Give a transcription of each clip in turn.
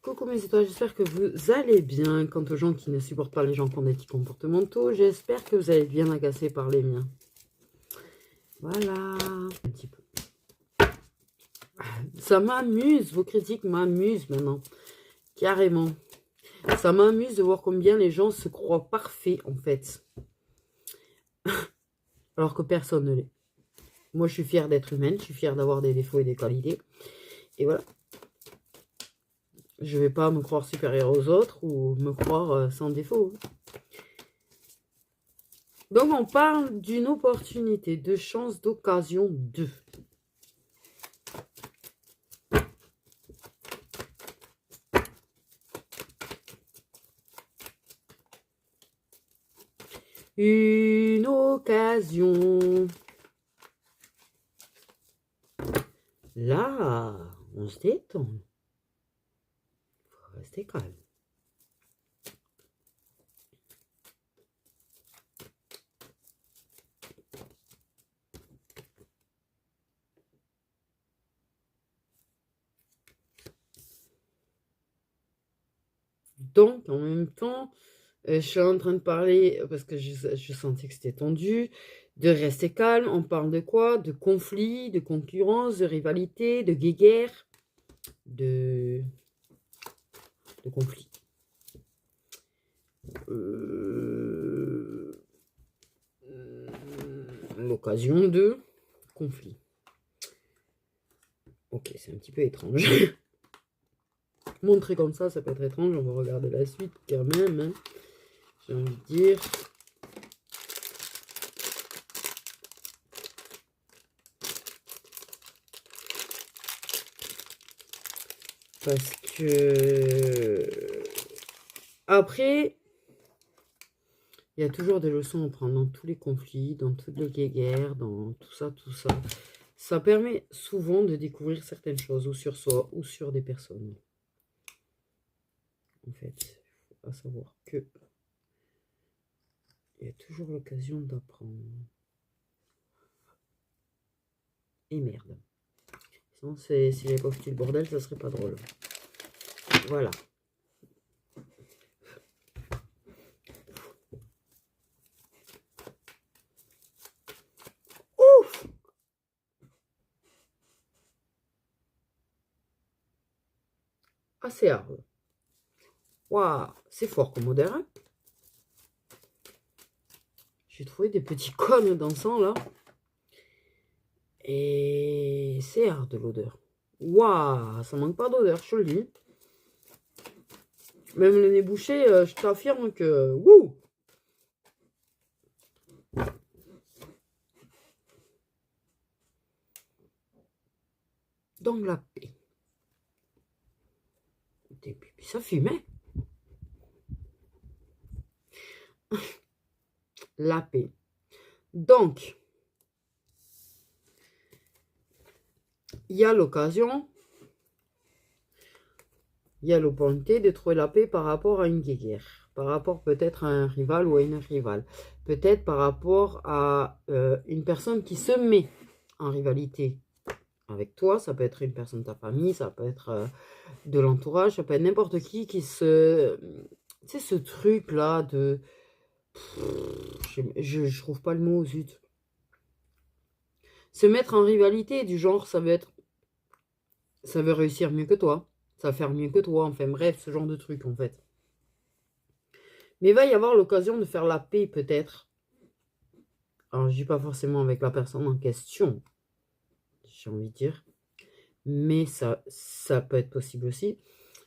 Coucou mes étoiles, j'espère que vous allez bien. Quant aux gens qui ne supportent pas les gens qui ont des petits comportementaux, j'espère que vous allez bien agacés par les miens. Voilà, un petit peu. Ça m'amuse, vos critiques m'amusent maintenant, carrément. Ça m'amuse de voir combien les gens se croient parfaits en fait. Alors que personne ne l'est. Moi je suis fière d'être humaine, je suis fière d'avoir des défauts et des qualités. Et voilà. Je vais pas me croire supérieure aux autres ou me croire sans défaut. Donc on parle d'une opportunité, de chance, d'occasion, de. Une occasion. Là, on se détend. Faut rester calme. Donc, en même temps, je suis en train de parler, parce que je sentais que c'était tendu, de rester calme. On parle de quoi? De conflit, de concurrence, de rivalité, de guéguerre, de conflit. L'occasion de conflit. Ok, c'est un petit peu étrange. Montrer comme ça peut être étrange. On va regarder la suite quand même. Hein. J'ai envie de dire. Parce que... Après, il y a toujours des leçons à prendre dans tous les conflits, dans toutes les guerres, dans tout ça, tout ça. Ça permet souvent de découvrir certaines choses, ou sur soi, ou sur des personnes. En fait, il faut pas savoir que... Il y a toujours l'occasion d'apprendre. Et merde. Sinon, si j'avais pas foutu le bordel, ça serait pas drôle. Voilà. Ouf! Assez hard. Waouh, c'est fort comme odeur. Hein. J'ai trouvé des petits cônes d'encens là. Et c'est hard de l'odeur. Waouh, ça manque pas d'odeur, je te le dis. Même le nez bouché, je t'affirme que... Wouh! Donc la paix. Et puis ça fumait. La paix. Donc, il y a l'occasion, il y a l'opportunité de trouver la paix par rapport à une guerre, par rapport peut-être à un rival ou à une rivale, peut-être par rapport à une personne qui se met en rivalité avec toi, ça peut être une personne de ta famille, ça peut être de l'entourage, ça peut être n'importe qui se... Tu sais, ce truc-là de... Je trouve pas le mot, zut. Se mettre en rivalité du genre, ça veut réussir mieux que toi, ça va faire mieux que toi, enfin bref, ce genre de truc en fait. Mais il va y avoir l'occasion de faire la paix peut-être. Alors je dis pas forcément avec la personne en question, j'ai envie de dire. Mais ça peut être possible aussi.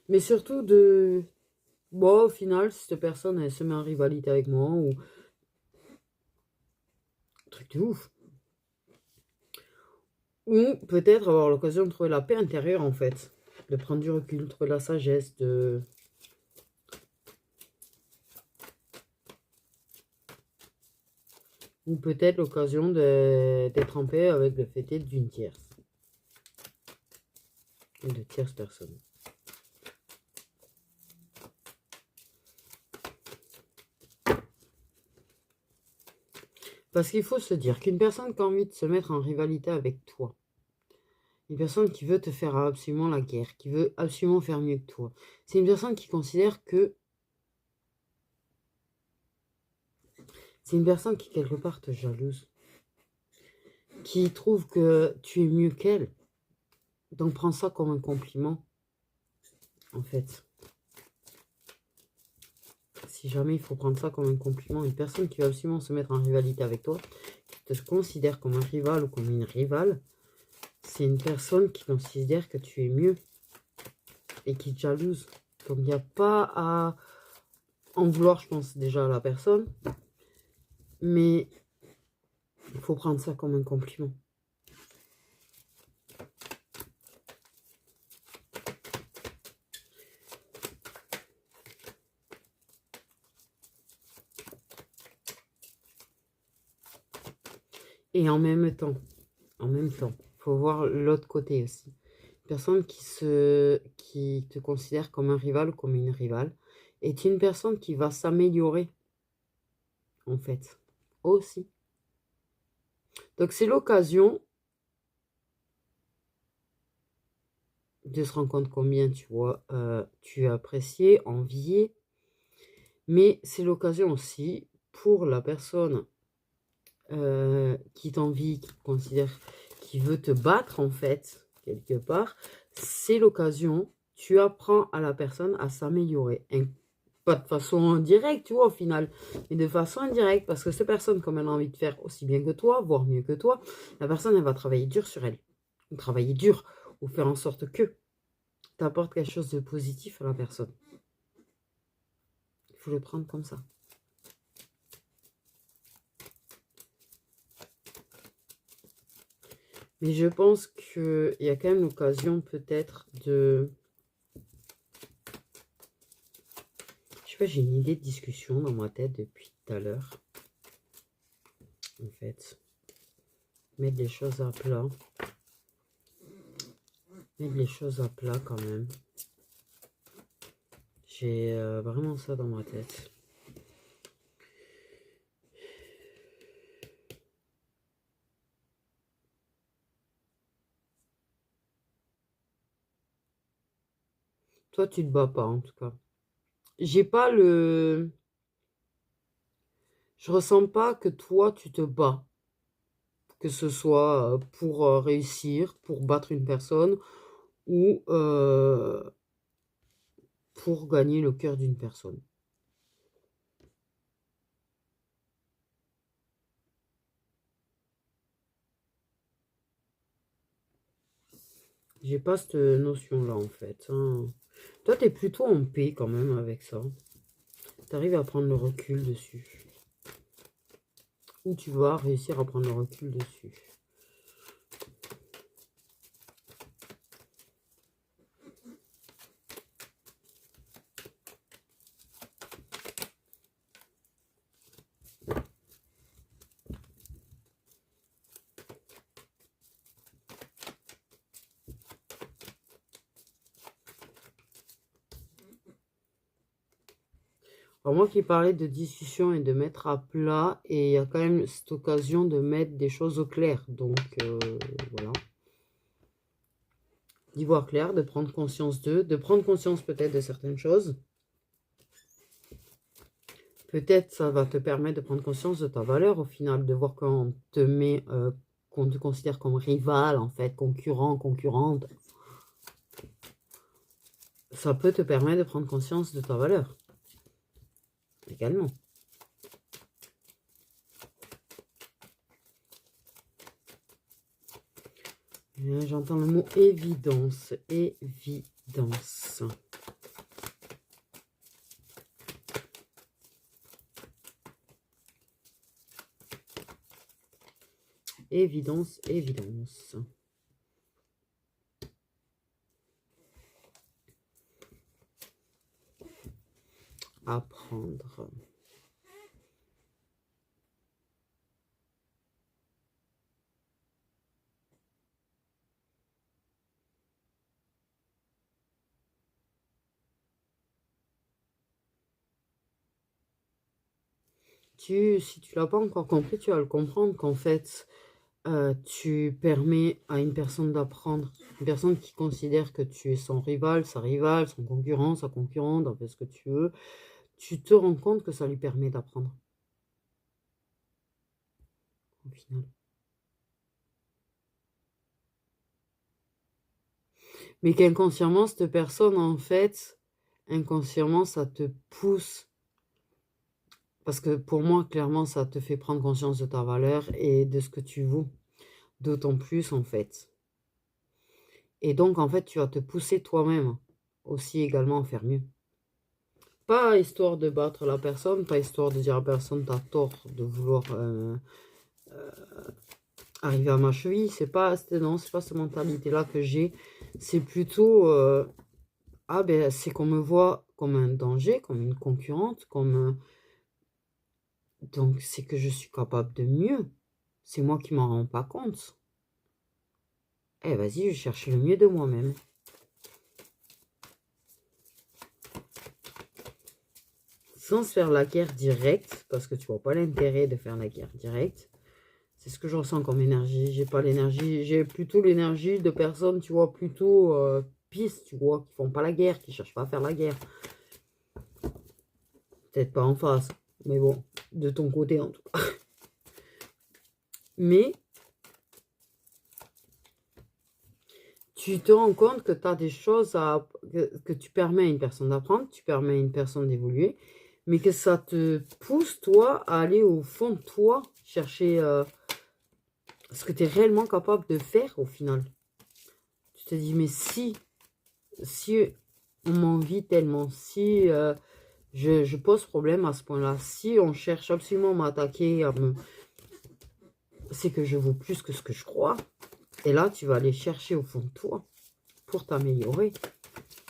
Mais surtout de... Bon, au final, si cette personne, elle se met en rivalité avec moi, ou... Truc de ouf. Ou peut-être avoir l'occasion de trouver la paix intérieure, en fait. De prendre du recul, trouver la sagesse, de... Ou peut-être l'occasion d'être en paix avec le fait d'une tierce. De tierce personne. Parce qu'il faut se dire qu'une personne qui a envie de se mettre en rivalité avec toi, Une personne qui veut te faire absolument la guerre, qui veut absolument faire mieux que toi. C'est une personne qui considère que... C'est une personne qui, quelque part, te jalouse. Qui trouve que tu es mieux qu'elle. Donc, prends ça comme un compliment, en fait. Si jamais il faut prendre ça comme un compliment, une personne qui va absolument se mettre en rivalité avec toi, qui te considère comme un rival ou comme une rivale, c'est une personne qui considère que tu es mieux et qui te jalouse. Donc, il n'y a pas à en vouloir, je pense, déjà à la personne. Mais il faut prendre ça comme un compliment. Et en même temps, il faut voir l'autre côté aussi. Une personne qui te considère comme un rival ou comme une rivale est une personne qui va s'améliorer, en fait, aussi. Donc, c'est l'occasion de se rendre compte combien, tu vois, tu es apprécié, envié. Mais c'est l'occasion aussi pour la personne qui t'envie, qui considère, qui veut te battre, en fait, quelque part. C'est l'occasion, tu apprends à la personne à s'améliorer. Pas de façon directe, tu vois, au final, mais de façon indirecte, parce que cette personne, comme elle a envie de faire aussi bien que toi, voire mieux que toi, la personne, elle va travailler dur sur elle. Ou travailler dur, ou faire en sorte que tu apportes quelque chose de positif à la personne. Il faut le prendre comme ça. Mais je pense qu'il y a quand même l'occasion peut-être de... Je sais pas, j'ai une idée de discussion dans ma tête depuis tout à l'heure. En fait, mettre les choses à plat. Mettre les choses à plat quand même. J'ai vraiment ça dans ma tête. Toi, tu te bats pas, en tout cas. J'ai pas le... Je ressens pas que toi, tu te bats. Que ce soit pour réussir, pour battre une personne, ou pour gagner le cœur d'une personne. J'ai pas cette notion-là, en fait. Hein. Toi, t'es plutôt en paix, quand même, avec ça. T'arrives à prendre le recul dessus. Ou tu vas réussir à prendre le recul dessus. Alors moi qui parlais de discussion et de mettre à plat, et il y a quand même cette occasion de mettre des choses au clair. Donc, voilà. D'y voir clair, de prendre conscience d'eux, de prendre conscience peut-être de certaines choses. Peut-être ça va te permettre de prendre conscience de ta valeur au final, de voir qu'on te met, qu'on te considère comme rival, en fait, concurrent, concurrente. Ça peut te permettre de prendre conscience de ta valeur. Également. J'entends le mot évidence. Évidence. Évidence, évidence. Apprendre. Si tu l'as pas encore compris, tu vas le comprendre qu'en fait, tu permets à une personne d'apprendre. Une personne qui considère que tu es son rival, son concurrent, sa concurrente, en fait ce que tu veux. Tu te rends compte que ça lui permet d'apprendre. Au final. Mais qu'inconsciemment, cette personne, en fait, inconsciemment, ça te pousse. Parce que pour moi, clairement, ça te fait prendre conscience de ta valeur et de ce que tu vaux. D'autant plus, en fait. Et donc, en fait, tu vas te pousser toi-même aussi également à faire mieux. Pas histoire de battre la personne, pas histoire de dire à la personne t'as tort de vouloir arriver à ma cheville. Non, c'est pas cette mentalité-là que j'ai. C'est plutôt ah ben c'est qu'on me voit comme un danger, comme une concurrente, comme donc c'est que je suis capable de mieux. C'est moi qui m'en rends pas compte. Eh vas-y, je cherche le mieux de moi-même. Sans se faire la guerre directe, parce que tu vois pas l'intérêt de faire la guerre directe. C'est ce que je ressens comme énergie. J'ai pas l'énergie, j'ai plutôt l'énergie de personnes, tu vois, plutôt pistes, tu vois, qui font pas la guerre, qui cherchent pas à faire la guerre. Peut-être pas en face, mais bon, de ton côté en tout cas. Mais tu te rends compte que tu as des choses que tu permets à une personne d'apprendre, tu permets à une personne d'évoluer, mais que ça te pousse, toi, à aller au fond de toi, chercher ce que tu es réellement capable de faire au final. Tu te dis, mais si on m'envie tellement, si je pose problème à ce point-là, si on cherche absolument à m'attaquer, c'est que je vaux plus que ce que je crois. Et là, tu vas aller chercher au fond de toi pour t'améliorer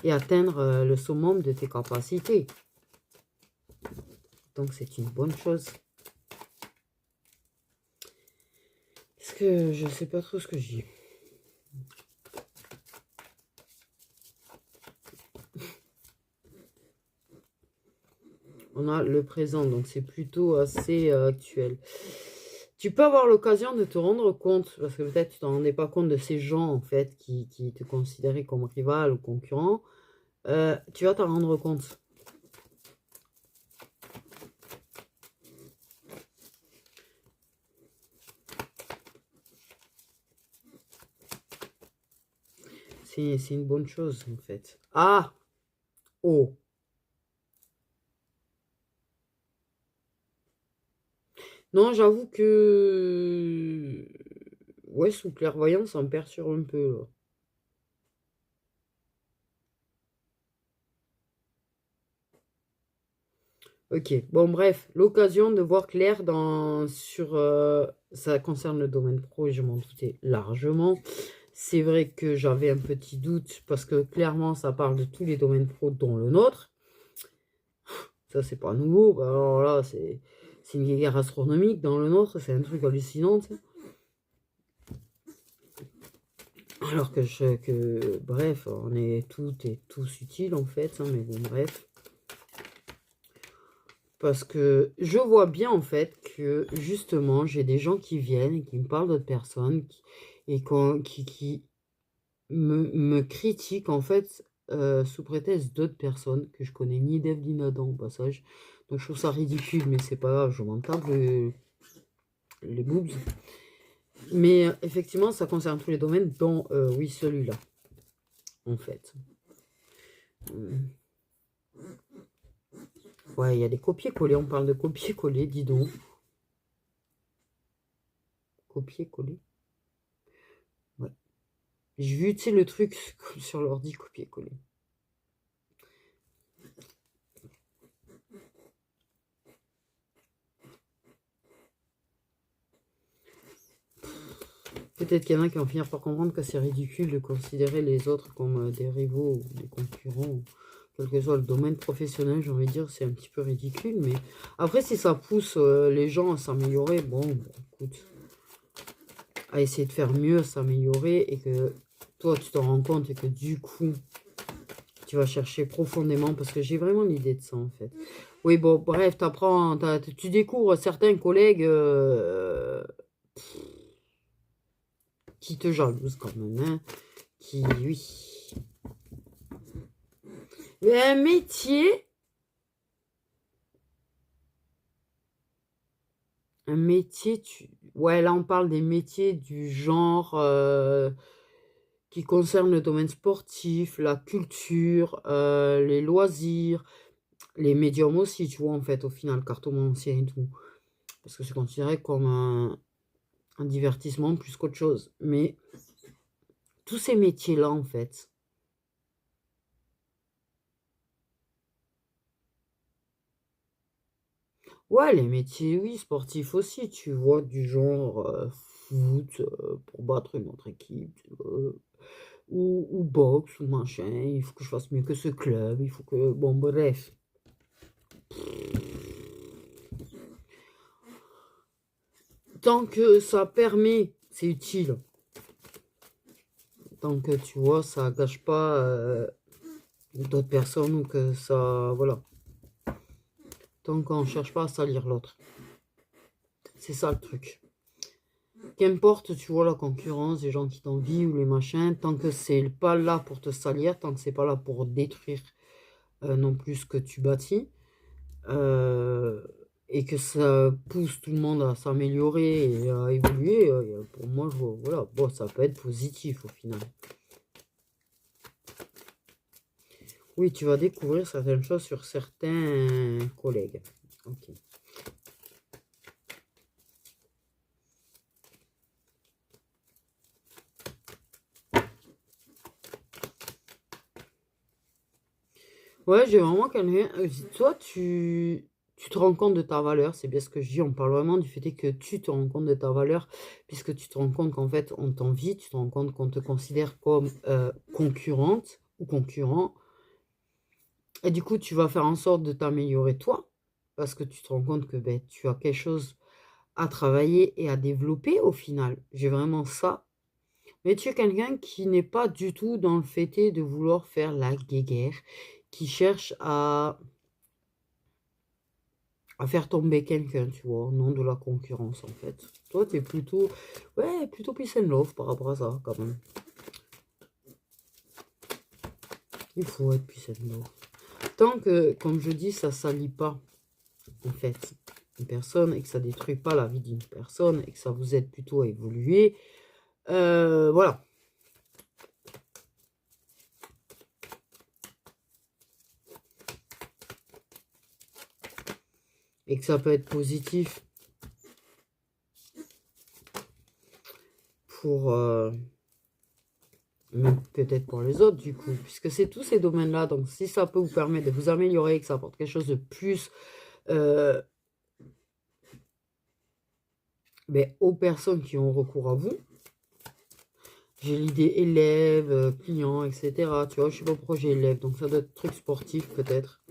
et atteindre le summum de tes capacités. Donc, c'est une bonne chose. Est-ce que je sais pas trop ce que je dis? On a le présent, donc c'est plutôt assez actuel. Tu peux avoir l'occasion de te rendre compte, parce que peut-être tu t'en rendais pas compte de ces gens, en fait, qui te considéraient comme rival ou concurrent. Tu vas t'en rendre compte. C'est une bonne chose, en fait. Ah! Oh! Non, j'avoue que... Ouais, sous clairvoyance, ça me perturbe un peu, là. Ok, bon bref, l'occasion de voir clair ça concerne le domaine pro et je m'en doutais largement. C'est vrai que j'avais un petit doute parce que clairement ça parle de tous les domaines pro dont le nôtre. Ça c'est pas nouveau, bah, alors là c'est une guerre astronomique dans le nôtre, c'est un truc hallucinant. Tu sais. Alors bref, on est toutes et tous utiles en fait, hein, mais bon bref. Parce que je vois bien en fait que justement j'ai des gens qui viennent et qui me parlent d'autres personnes qui me critiquent en fait sous prétexte d'autres personnes que je connais ni d'Ève ni d'Adam au passage. Donc je trouve ça ridicule, mais c'est pas grave, je m'en tape les boobs. Mais effectivement, ça concerne tous les domaines, dont oui celui-là, en fait. Ouais, il y a des copier-coller, on parle de copier-coller, dis donc. Copier-coller. Ouais. J'ai vu, tu sais, le truc sur l'ordi, copier-coller. Peut-être qu'il y en a qui vont finir par comprendre que c'est ridicule de considérer les autres comme des rivaux ou des concurrents. Quel que soit le domaine professionnel, j'ai envie de dire, c'est un petit peu ridicule. Mais après, si ça pousse les gens à s'améliorer, bon, écoute, à essayer de faire mieux, à s'améliorer, et que toi, tu t'en rends compte, et que du coup, tu vas chercher profondément, parce que j'ai vraiment l'idée de ça, en fait. Oui, bon, bref, tu découvres certains collègues... qui te jalouse quand même, hein. Qui, oui. Mais un métier, ouais, là on parle des métiers du genre qui concernent le domaine sportif, la culture, les loisirs, les médiums aussi, tu vois, en fait, au final, cartomancien et tout. Parce que c'est considéré comme un divertissement plus qu'autre chose. Mais tous ces métiers-là, en fait, ouais, les métiers, oui, sportifs aussi, tu vois, du genre foot, pour battre une autre équipe, tu vois, ou boxe, ou machin, il faut que je fasse mieux que ce club, il faut que... Bon, bref. Tant que ça permet, c'est utile. Tant que, tu vois, ça gâche pas d'autres personnes ou que ça... Voilà. Tant qu'on ne cherche pas à salir l'autre. C'est ça le truc. Qu'importe, tu vois, la concurrence, les gens qui t'envient ou les machins, tant que c'est pas là pour te salir, tant que c'est pas là pour détruire non plus ce que tu bâtis, euh, et que ça pousse tout le monde à s'améliorer et à évoluer, pour moi, voilà, bon, ça peut être positif au final. Oui, tu vas découvrir certaines choses sur certains collègues. Ok. Ouais, j'ai vraiment quelqu'un. Toi, tu te rends compte de ta valeur, c'est bien ce que je dis. On parle vraiment du fait que tu te rends compte de ta valeur, puisque tu te rends compte qu'en fait, on t'envie, tu te rends compte qu'on te considère comme concurrente ou concurrent. Et du coup, tu vas faire en sorte de t'améliorer toi, parce que tu te rends compte que ben, tu as quelque chose à travailler et à développer au final. J'ai vraiment ça. Mais tu es quelqu'un qui n'est pas du tout dans le fait de vouloir faire la guéguerre, qui cherche à faire tomber quelqu'un, tu vois, au nom de la concurrence, en fait. Toi, tu es plutôt, ouais, plutôt peace and love par rapport à ça, quand même. Il faut être peace and love. Tant que, comme je dis, ça salit pas, en fait, une personne et que ça détruit pas la vie d'une personne et que ça vous aide plutôt à évoluer, voilà. Et que ça peut être positif pour... même peut-être pour les autres, du coup, puisque c'est tous ces domaines-là. Donc, si ça peut vous permettre de vous améliorer, que ça apporte quelque chose de plus aux personnes qui ont recours à vous, j'ai l'idée élève, client, etc. Tu vois, je sais pas pourquoi j'ai élève, donc ça doit être truc sportif peut-être.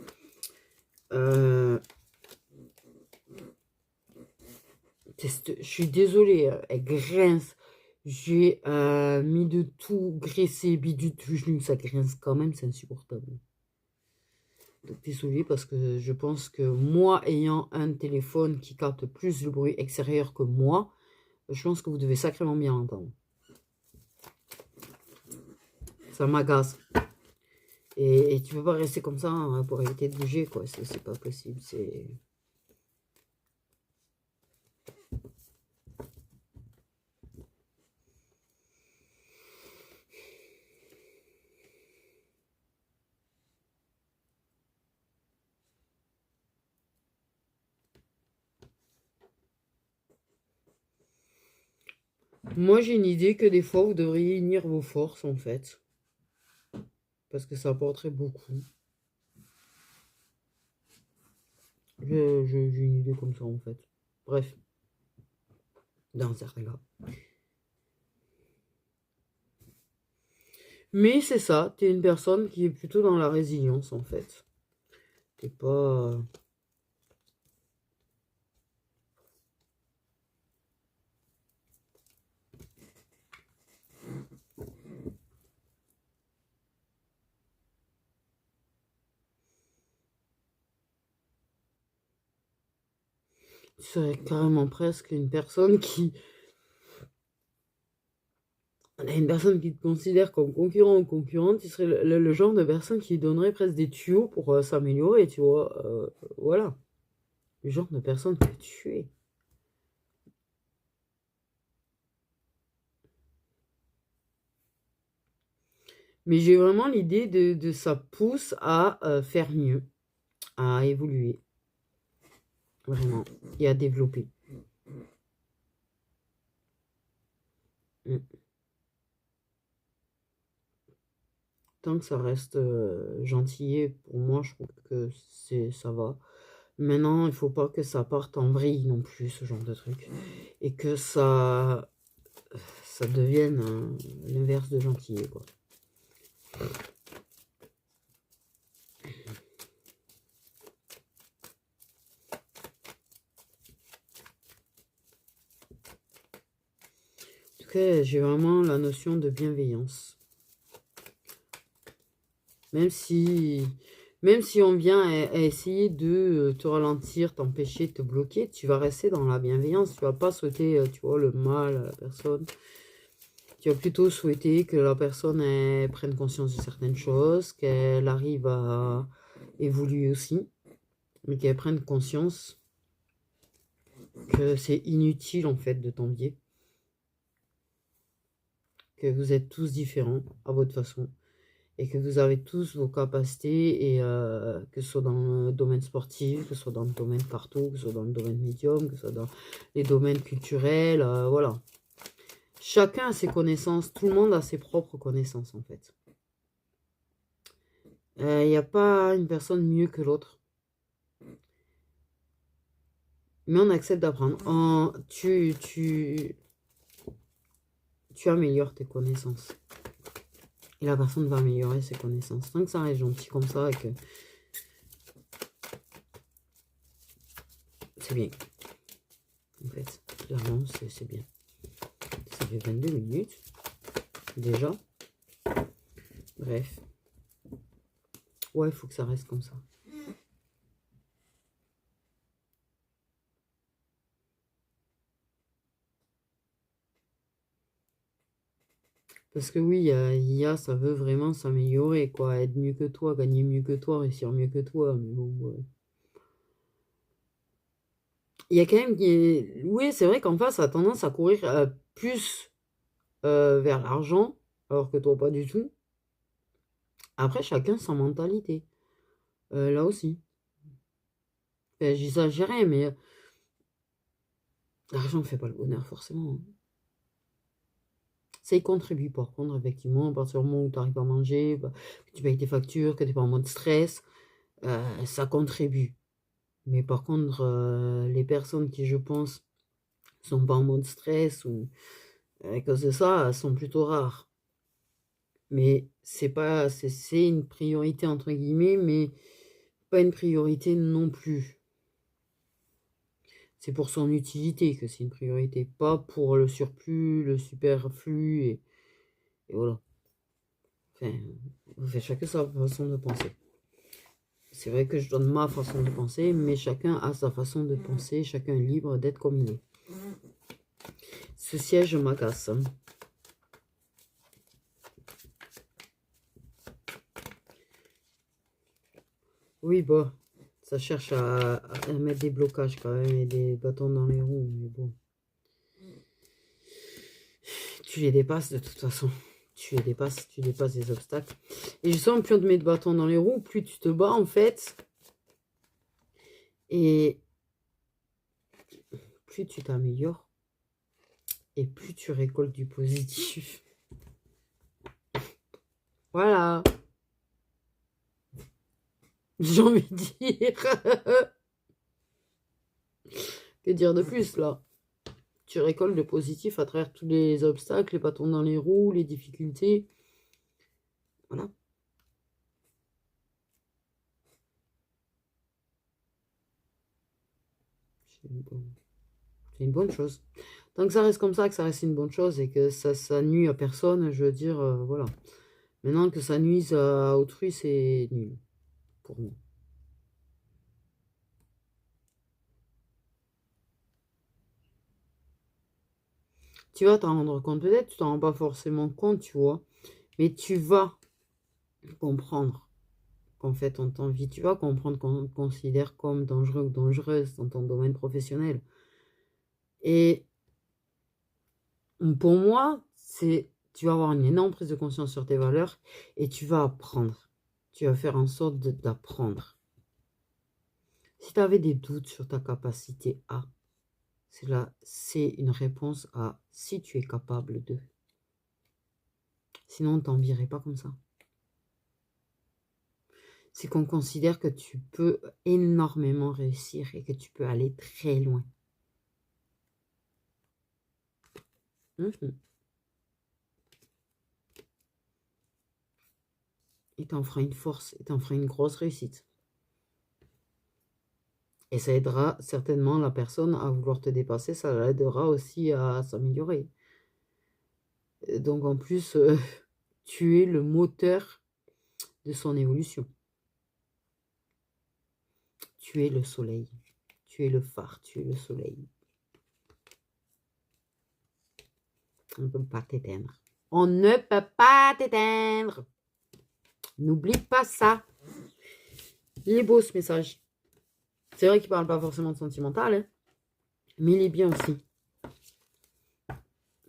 Je suis désolée, elle grince. J'ai mis de tout, graissé, bidule, genou, ça grince quand même, c'est insupportable. Donc désolée parce que je pense que moi, ayant un téléphone qui capte plus le bruit extérieur que moi, je pense que vous devez sacrément bien l'entendre. Ça m'agace. Et tu peux pas rester comme ça hein, pour éviter de bouger, quoi. C'est pas possible. C'est... Moi, j'ai une idée que des fois, vous devriez unir vos forces, en fait. Parce que ça apporterait beaucoup. J'ai une idée comme ça, en fait. Bref, dans certains cas. Mais c'est ça, t'es une personne qui est plutôt dans la résilience, en fait. T'es pas... C'est carrément presque une personne qui... On a une personne qui te considère comme concurrent ou concurrente, tu serais le genre de personne qui donnerait presque des tuyaux pour s'améliorer, tu vois. Voilà. Le genre de personne que tu es. Mais j'ai vraiment l'idée de ça pousse à faire mieux, à évoluer. Vraiment. Et à développer. Mm. Tant que ça reste gentillet, pour moi, je trouve que ça va. Maintenant, il faut pas que ça parte en vrille non plus, ce genre de truc. Et que ça devienne l'inverse de gentillet, quoi. En tout cas, j'ai vraiment la notion de bienveillance. Même si on vient à essayer de te ralentir, t'empêcher, te bloquer, tu vas rester dans la bienveillance. Tu vas pas souhaiter, tu vois, le mal à la personne. Tu vas plutôt souhaiter que la personne elle, prenne conscience de certaines choses, qu'elle arrive à évoluer aussi, mais qu'elle prenne conscience que c'est inutile en fait de t'envier, que vous êtes tous différents à votre façon et que vous avez tous vos capacités et que ce soit dans le domaine sportif, que ce soit dans le domaine partout, que ce soit dans le domaine médium, que ce soit dans les domaines culturels, voilà. Chacun a ses connaissances, tout le monde a ses propres connaissances en fait. Il n'y a pas une personne mieux que l'autre. Mais on accepte d'apprendre. Tu améliores tes connaissances. Et la personne va améliorer ses connaissances. Tant que ça reste gentil comme ça et que c'est bien. En fait, clairement, c'est bien. Ça fait 22 minutes. Déjà. Bref. Ouais, il faut que ça reste comme ça. Parce que oui, IA, ça veut vraiment s'améliorer, quoi. Être mieux que toi, gagner mieux que toi, réussir mieux que toi. Mais bon, ouais. Il y a quand même... Oui, c'est vrai qu'en face, ça a tendance à courir plus vers l'argent, alors que toi, pas du tout. Après, chacun sa mentalité. Là aussi. J'exagérais, mais l'argent ne fait pas le bonheur, forcément. Ça y contribue, par contre, effectivement, à partir du moment où tu arrives à manger, bah, que tu payes tes factures, que tu n'es pas en mode stress, ça contribue. Mais par contre, les personnes qui, je pense, sont pas en mode stress ou à cause de ça, sont plutôt rares. Mais c'est pas, c'est une priorité entre guillemets, mais pas une priorité non plus. C'est pour son utilité que c'est une priorité, pas pour le surplus, le superflu, et voilà. Enfin, chacun sa façon de penser. C'est vrai que je donne ma façon de penser, mais chacun a sa façon de penser, chacun est libre d'être comme il est. Ce siège m'agace. Oui, bon, ça cherche à mettre des blocages quand même et des bâtons dans les roues, mais bon. Tu les dépasses de toute façon. Tu dépasses les obstacles. Et je sens plus on te met de bâtons dans les roues, plus tu te bats en fait. Et plus tu t'améliores. Et plus tu récoltes du positif. Voilà. J'ai envie de dire. Que dire de plus là? Tu récoltes le positif à travers tous les obstacles, les bâtons dans les roues, les difficultés. Voilà. C'est une bonne chose. Tant que ça reste comme ça, que ça reste une bonne chose et que ça nuit à personne, je veux dire, voilà. Maintenant que ça nuise à autrui, c'est nul pour moi. Tu vas t'en rendre compte. Peut-être tu t'en rends pas forcément compte, tu vois. Mais tu vas comprendre qu'en fait, on t'envie. Tu vas comprendre qu'on te considère comme dangereux ou dangereuse dans ton domaine professionnel. Et pour moi, tu vas avoir une énorme prise de conscience sur tes valeurs et tu vas apprendre. Tu vas faire en sorte d'apprendre. Si tu avais des doutes sur ta capacité à, c'est une réponse à si tu es capable de. Sinon, on ne t'envierait pas comme ça. C'est qu'on considère que tu peux énormément réussir et que tu peux aller très loin. Et t'en feras une force, et t'en feras une grosse réussite. Et ça aidera certainement la personne à vouloir te dépasser, ça l'aidera aussi à s'améliorer. Donc en plus, tu es le moteur de son évolution. Tu es le soleil, tu es le phare, tu es le soleil. On ne peut pas t'éteindre. On ne peut pas t'éteindre. N'oublie pas ça. Il est beau ce message. C'est vrai qu'il ne parle pas forcément de sentimental, hein, mais il est bien aussi.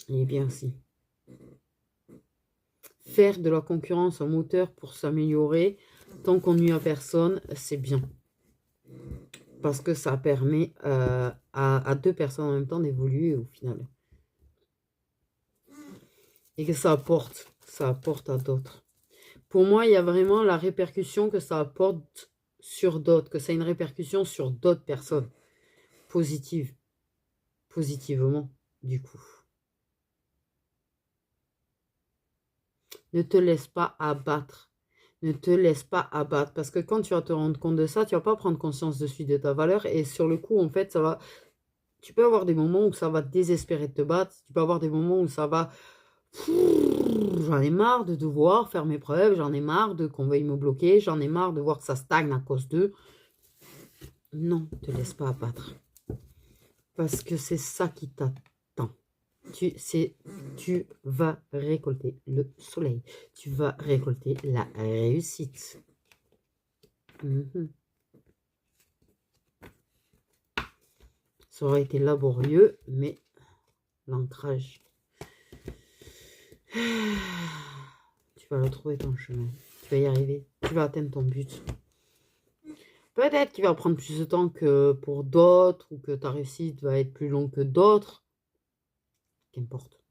Il est bien aussi. Faire de la concurrence un moteur pour s'améliorer, tant qu'on nuit à personne, c'est bien. Parce que ça permet à deux personnes en même temps d'évoluer au final. Et que ça apporte à d'autres. Pour moi, il y a vraiment la répercussion que ça apporte sur d'autres, que ça a une répercussion sur d'autres personnes. Positivement, du coup. Ne te laisse pas abattre. Ne te laisse pas abattre. Parce que quand tu vas te rendre compte de ça, tu ne vas pas prendre conscience de suite de ta valeur. Et sur le coup, en fait, tu peux avoir des moments où ça va te désespérer de te battre. Tu peux avoir des moments où ça va... J'en ai marre de devoir faire mes preuves. J'en ai marre qu'on veuille me bloquer. J'en ai marre de voir que ça stagne à cause d'eux. Non, ne te laisse pas abattre. Parce que c'est ça qui t'attend. Tu vas récolter le soleil. Tu vas récolter la réussite. Ça aurait été laborieux, mais l'ancrage. Tu vas retrouver ton chemin. Tu vas y arriver. Tu vas atteindre ton but. Peut-être qu'il va prendre plus de temps que pour d'autres ou que ta réussite va être plus longue que d'autres. Qu'importe.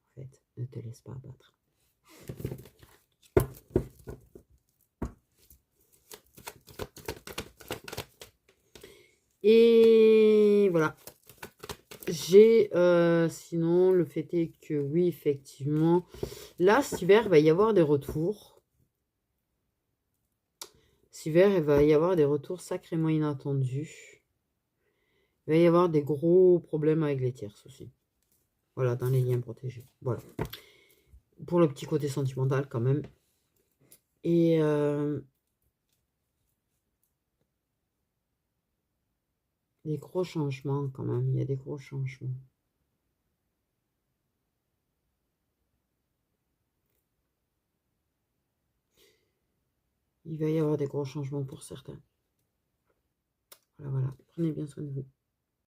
En fait, ne te laisse pas abattre. Et voilà. Sinon, le fait est que oui, effectivement, là, cet hiver, il va y avoir des retours. Cet hiver, il va y avoir des retours sacrément inattendus. Il va y avoir des gros problèmes avec les tierces aussi. Voilà, dans les liens protégés. Voilà. Pour le petit côté sentimental, quand même. Et des gros changements, quand même. Il y a des gros changements. Il va y avoir des gros changements pour certains. Voilà, voilà. Prenez bien soin de vous.